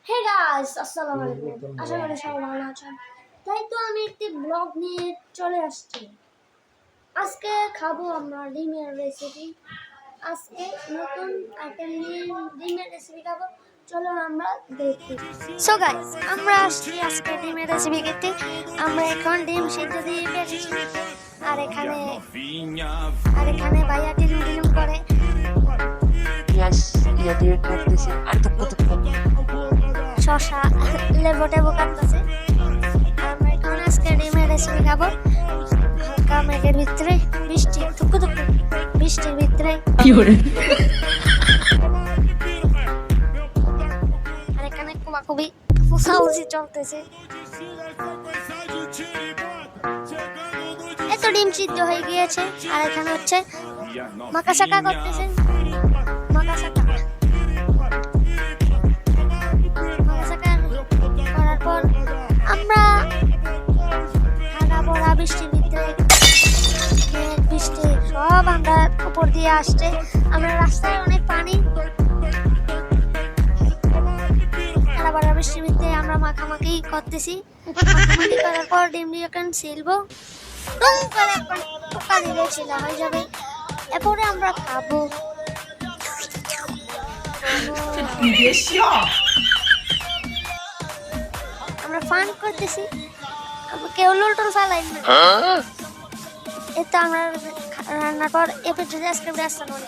Hey guys, আসসালামু আলাইকুম। আশা করি সবাই ভালো আছেন। তাই তো আমি একটি ব্লগ নিয়ে চলে আসছি। আজকে খাবো আমরা ডিমের রেসিপি। আজকে নতুন আইটেম নিয়ে ডিমের রেসিপি খাবো। চলো আমরা দেখি। সো গাইস, আমরা আসছি আজকে ডিমের রেসিপি খেতে। আমরা এখন ডিম সিদ্ধ দিয়ে পেয়েছি। আর এখানে ভাইয়া ডিম ডিম করে পেঁয়াজ দিয়ে কাটতেছে আর শসা লেবু টেবু কাটতেছে। আমরা এখন আজকে ডিমের রেসিপি খাবো। হালকা মেঘের ভিতরে বৃষ্টি, থুকু থুকু বৃষ্টির ভিতরে। আর এখানে কুবাকুবি ফুসাউজি চলতেছে। এত ডিম সিদ্ধ হয়ে গিয়েছে। আর এখানে হচ্ছে মাকাসাকা করতেছে। মাকাসাকা করার পর আমরা ঠান্ডা পড়া বৃষ্টির ভিতরে বৃষ্টি সব আমরা উপর দিয়ে আসছে। আমরা রাস্তায় অনেক পানি। ঠান্ডা পড়া বৃষ্টির ভিতরে আমরা মাখামাখি করতেছি। মাখামাখি করার পর ডিম দিয়ে এখন ছিলবো। টুং করে এখন পোকা দিলে ছিলা হয়ে যাবে। এরপরে আমরা খাবো। আমরা ফান করতেছি, কেউ লুলটুল ফেলাই না। এতে আমরা রান্নার পর এপিসোডে আজকে ব্যস্ত করি।